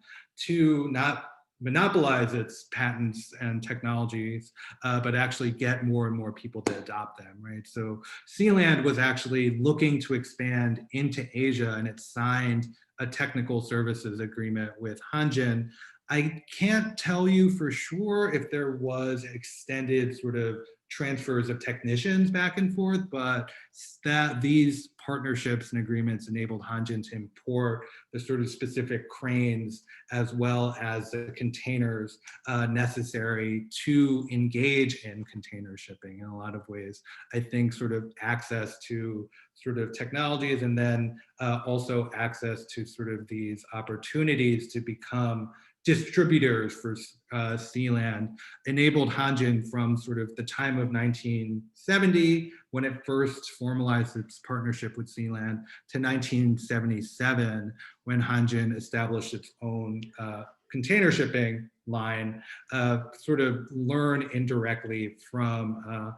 to not monopolize its patents and technologies, but actually get more and more people to adopt them, right? So Sealand was actually looking to expand into Asia, and it signed a technical services agreement with Hanjin. I can't tell you for sure if there was extended sort of transfers of technicians back and forth, but that these partnerships and agreements enabled Hanjin to import the sort of specific cranes as well as the containers necessary to engage in container shipping in a lot of ways. I think sort of access to sort of technologies and then also access to sort of these opportunities to become distributors for Sealand enabled Hanjin from sort of the time of 1970 when it first formalized its partnership with Sealand to 1977 when Hanjin established its own container shipping line, sort of learn indirectly from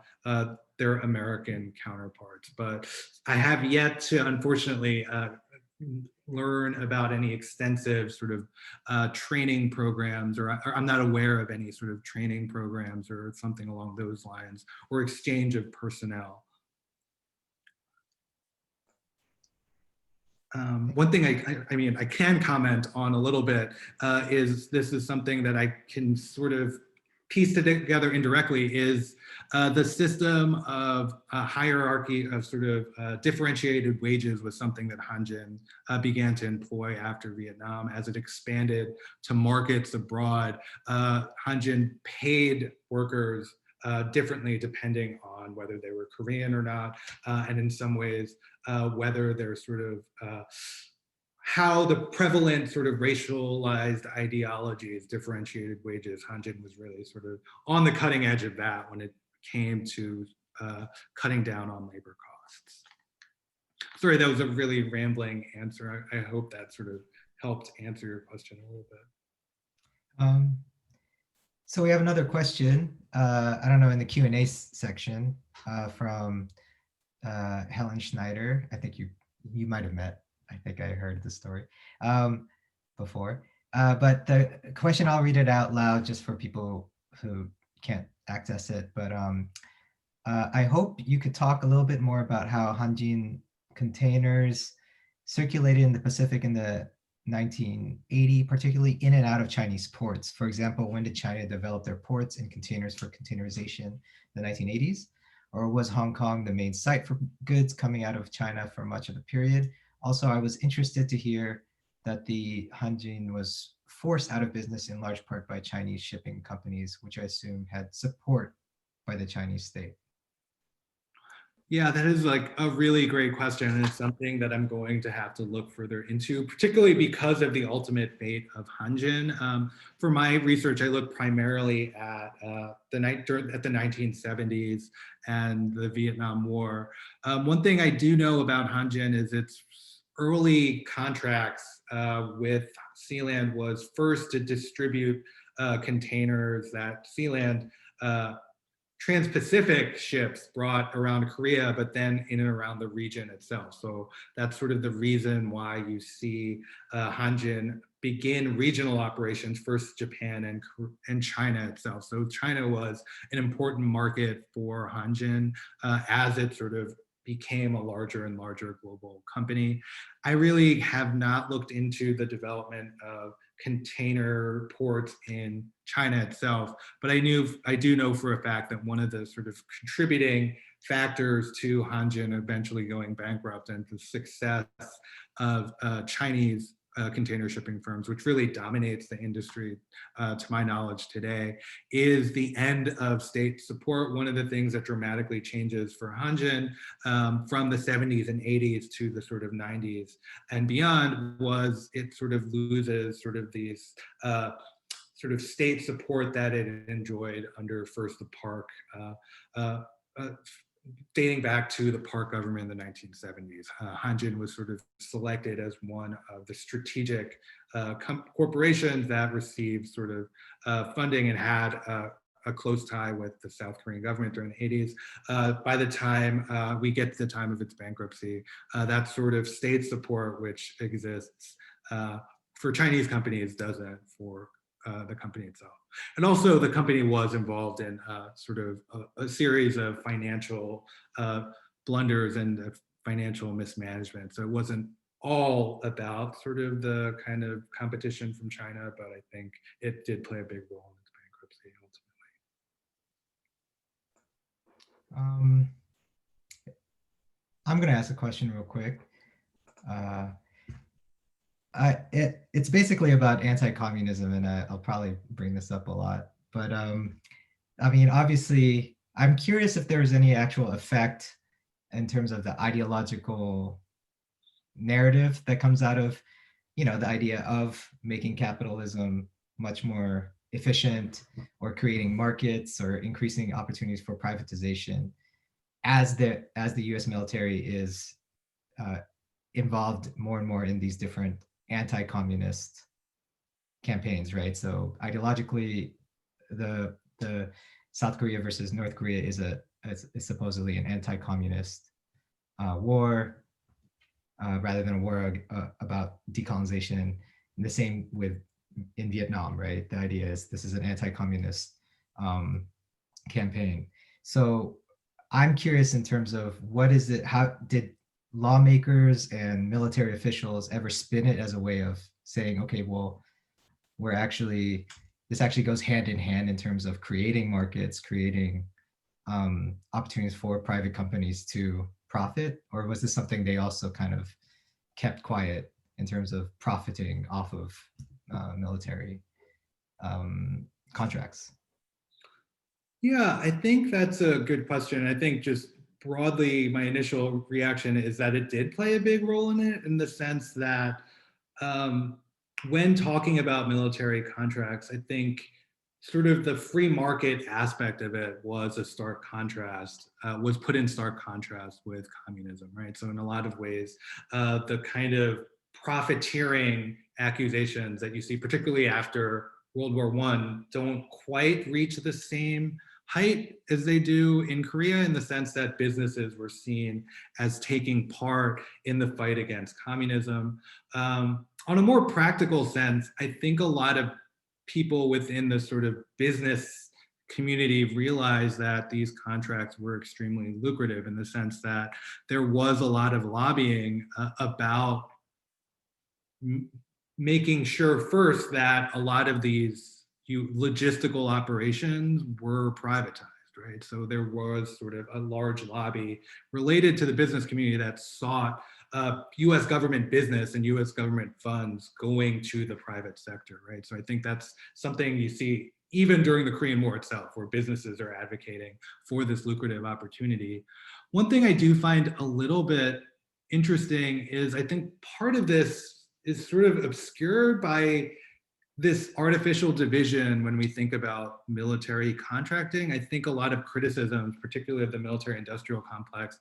their American counterparts. But I have yet to, unfortunately, learn about any extensive sort of training programs, or I'm not aware of any sort of training programs or something along those lines, or exchange of personnel. One thing I mean, I can comment on a little bit is this is something that I can sort of piece together indirectly is the system of hierarchy of sort of differentiated wages was something that Hanjin began to employ after Vietnam as it expanded to markets abroad. Hanjin paid workers differently depending on whether they were Korean or not, and in some ways whether they're sort of how the prevalent sort of racialized ideologies differentiated wages. Hanjin was really sort of on the cutting edge of that when it came to cutting down on labor costs. Sorry, that was a really rambling answer. I hope that sort of helped answer your question a little bit. So we have another question, I don't know, in the Q&A section from Helen Schneider. I think you might have met. I think I heard the story before. But the question, I'll read it out loud just for people who can't access it. But I hope you could talk a little bit more about how Hanjin containers circulated in the Pacific in the 1980, particularly in and out of Chinese ports. For example, when did China develop their ports and containers for containerization in the 1980s? Or was Hong Kong the main site for goods coming out of China for much of the period? Also, I was interested to hear that the Hanjin was forced out of business in large part by Chinese shipping companies, which I assume had support by the Chinese state. Yeah, that is like a really great question. And it's something that I'm going to have to look further into, particularly because of the ultimate fate of Hanjin. For my research, I looked primarily at the 1970s and the Vietnam War. One thing I do know about Hanjin is its early contracts with Sealand was first to distribute containers that Sealand trans-Pacific ships brought around Korea, but then in and around the region itself. So that's sort of the reason why you see Hanjin begin regional operations, first Japan and China itself. So China was an important market for Hanjin as it sort of became a larger and larger global company. I really have not looked into the development of container ports in China itself, but I do know for a fact that one of the sort of contributing factors to Hanjin eventually going bankrupt and the success of Chinese container shipping firms, which really dominates the industry to my knowledge today, is the end of state support. One of the things that dramatically changes for Hanjin from the 70s and 80s to the sort of 90s and beyond was it sort of loses sort of these sort of state support that it enjoyed under first the Park, dating back to the Park government in the 1970s. Hanjin was sort of selected as one of the strategic corporations that received sort of funding and had a close tie with the South Korean government during the 80s. By the time we get to the time of its bankruptcy, that sort of state support which exists for Chinese companies doesn't for the company itself. And also the company was involved in sort of a series of financial blunders and financial mismanagement. So it wasn't all about sort of the kind of competition from China, but I think it did play a big role in its bankruptcy ultimately. Um, I'm gonna ask a question real quick. Uh, it's basically about anti-communism, and I'll probably bring this up a lot. But I mean, obviously, I'm curious if there's any actual effect in terms of the ideological narrative that comes out of, the idea of making capitalism much more efficient, or creating markets, or increasing opportunities for privatization, as the U.S. military is uh, involved more and more in these different anti-communist campaigns, right? So ideologically, the South Korea versus North Korea is supposedly an anti-communist war, rather than a war about decolonization. And the same with in Vietnam, right? The idea is this is an anti-communist um, campaign. So I'm curious in terms of what is it? How did lawmakers and military officials ever spin it as a way of saying, okay, well, we're actually this actually goes hand in hand in terms of creating markets, creating opportunities for private companies to profit, or was this something they also kind of kept quiet in terms of profiting off of military contracts? Yeah, I think that's a good question. I think just broadly, my initial reaction is that it did play a big role in it, in the sense that um, when talking about military contracts, I think sort of the free market aspect of it was a stark contrast, was put in stark contrast with communism, right? So in a lot of ways, the kind of profiteering accusations that you see, particularly after World War I, don't quite reach the same height as they do in Korea, in the sense that businesses were seen as taking part in the fight against communism. On a more practical sense, I think a lot of people within the sort of business community realized that these contracts were extremely lucrative, in the sense that there was a lot of lobbying about making sure first that a lot of these logistical operations were privatized, right? So there was sort of a large lobby related to the business community that sought US government business and US government funds going to the private sector, right? So I think that's something you see even during the Korean War itself, where businesses are advocating for this lucrative opportunity. One thing I do find a little bit interesting is, I think part of this is sort of obscured by this artificial division when we think about military contracting. I think a lot of criticisms, particularly of the military industrial complex,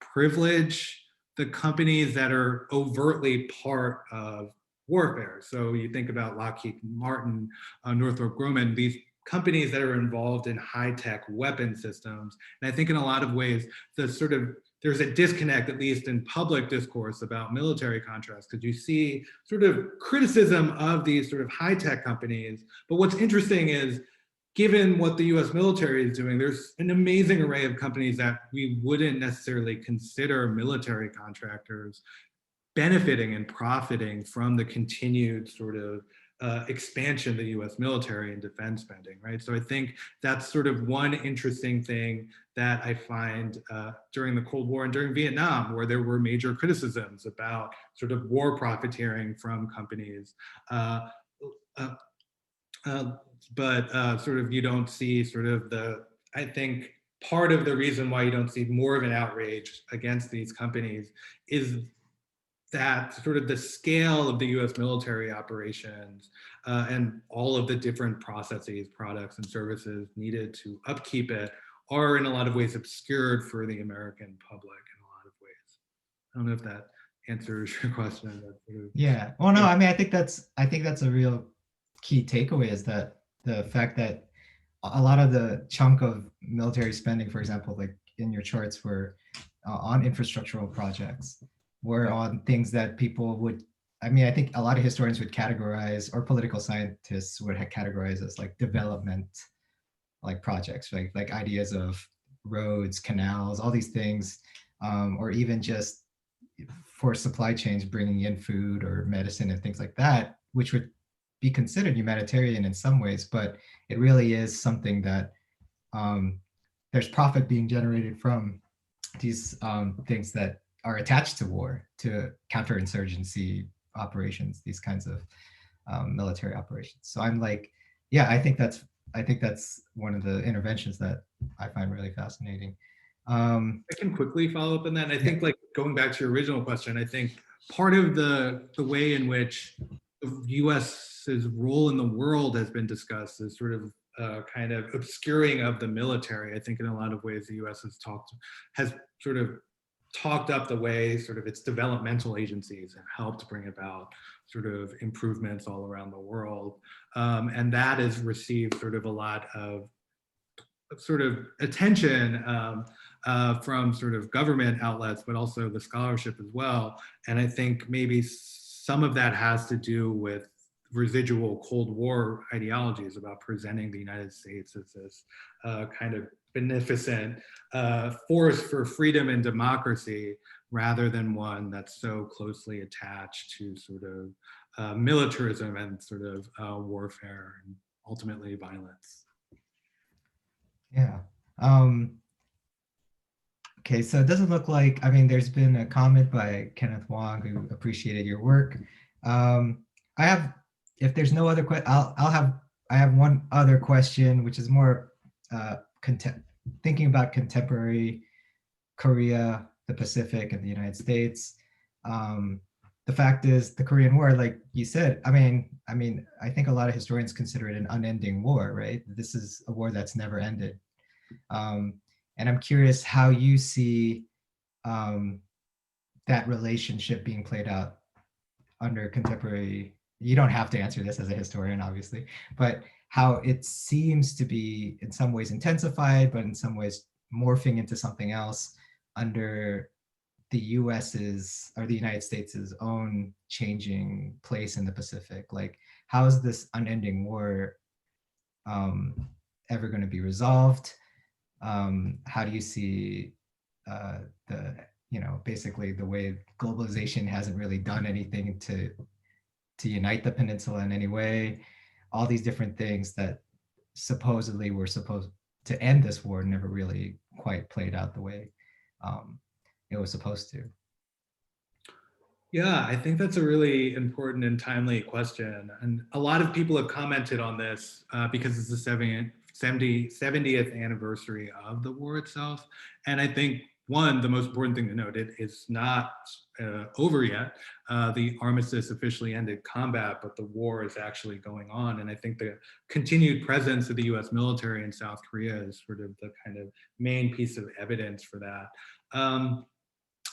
privilege the companies that are overtly part of warfare. So you think about Lockheed Martin, Northrop Grumman, these companies that are involved in high-tech weapon systems. And I think in a lot of ways, there's a disconnect, at least in public discourse, about military contracts, because you see sort of criticism of these sort of high-tech companies. But what's interesting is, given what the US military is doing, there's an amazing array of companies that we wouldn't necessarily consider military contractors benefiting and profiting from the continued sort of expansion of the US military and defense spending, right? So I think that's sort of one interesting thing that I find during the Cold War and during Vietnam, where there were major criticisms about sort of war profiteering from companies. Uh, uh, but sort of you don't see sort of I think part of the reason why you don't see more of an outrage against these companies is that sort of the scale of the US military operations and all of the different processes, products, and services needed to upkeep it are in a lot of ways obscured for the American public in a lot of ways. I don't know if that answers your question. Yeah. Well, no, I mean, I think that's a real key takeaway, is that the fact that a lot of the chunk of military spending, for example, like in your charts, were on infrastructural projects, were on things that people would, I mean, I think a lot of historians would categorize, or political scientists would categorize as like development, like projects, right? Like ideas of roads, canals, all these things, or even just for supply chains, bringing in food or medicine and things like that, which would be considered humanitarian in some ways, but it really is something that um, there's profit being generated from these things that are attached to war, to counterinsurgency operations, these kinds of military operations. So I'm like, yeah, I think that's one of the interventions that I find really fascinating. I can quickly follow up on that. And I Yeah. think, like, going back to your original question, I think part of the way in which the US's role in the world has been discussed is sort of kind of obscuring of the military. I think in a lot of ways the US has sort of talked up the way sort of its developmental agencies have helped bring about sort of improvements all around the world. And that has received sort of a lot of sort of attention from sort of government outlets, but also the scholarship as well. And I think maybe some of that has to do with residual Cold War ideologies about presenting the United States as this kind of beneficent force for freedom and democracy, rather than one that's so closely attached to sort of militarism and sort of warfare and ultimately violence. Yeah. Okay, so it doesn't look like, I mean, there's been a comment by Kenneth Wong who appreciated your work. I have, if there's no other I have one other question, which is more thinking about contemporary Korea, the Pacific, and the United States. The fact is, the Korean War, like you said, I think a lot of historians consider it an unending war, right? This is a war that's never ended. And I'm curious how you see that relationship being played out under contemporary. You don't have to answer this as a historian, obviously, but how it seems to be in some ways intensified, but in some ways morphing into something else under the US's or the United States' own changing place in the Pacific. Like, how is this unending war ever going to be resolved? How do you see the, basically the way globalization hasn't really done anything to unite the peninsula in any way? All these different things that supposedly were supposed to end this war never really quite played out the way it was supposed to. Yeah, I think that's a really important and timely question. And a lot of people have commented on this because it's the 70th anniversary of the war itself. And I think, one, the most important thing to note, it is not over yet. The armistice officially ended combat, but the war is actually going on. And I think the continued presence of the US military in South Korea is sort of the kind of main piece of evidence for that.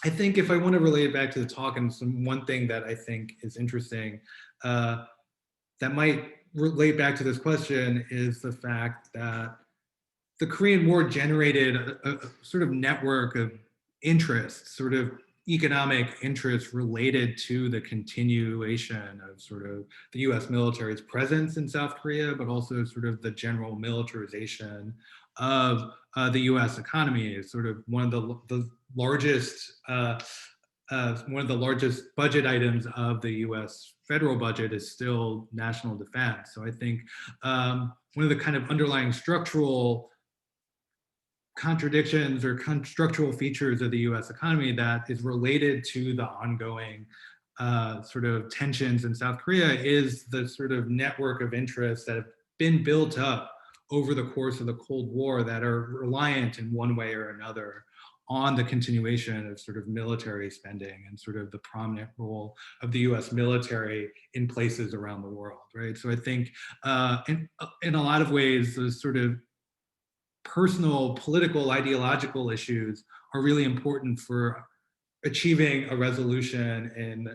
I think if I want to relate it back to the talk, and one thing that I think is interesting that might relate back to this question is the fact that the Korean War generated a sort of network of interests, sort of economic interests related to the continuation of sort of the US military's presence in South Korea, but also sort of the general militarization of the US economy. Is sort of one of the largest budget items of the US federal budget is still national defense. So I think one of the kind of underlying structural contradictions or structural features of the US economy that is related to the ongoing sort of tensions in South Korea is the sort of network of interests that have been built up over the course of the Cold War that are reliant in one way or another on the continuation of sort of military spending and sort of the prominent role of the US military in places around the world, right? So I think in a lot of ways, those sort of personal, political, ideological issues are really important for achieving a resolution in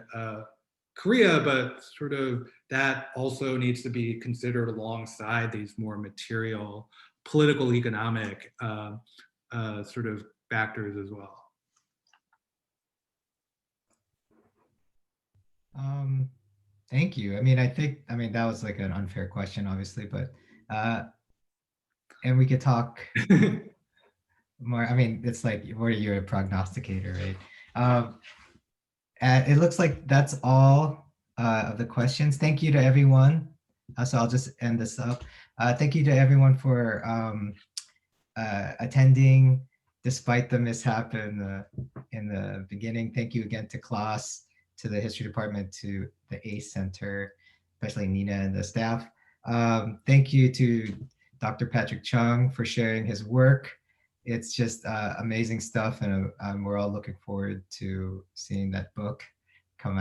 Korea, but sort of that also needs to be considered alongside these more material, political, economic sort of factors as well. Thank you. That was like an unfair question, obviously, but and we could talk more. It's like, what are you, a prognosticator, right? It looks like that's all of the questions. Thank you to everyone. So I'll just end this up. Thank you to everyone for attending despite the mishap in the beginning. Thank you again to class, to the history department, to the ACE Center, especially Nina and the staff. Thank you to Dr. Patrick Chung for sharing his work. It's just amazing stuff, and we're all looking forward to seeing that book come out.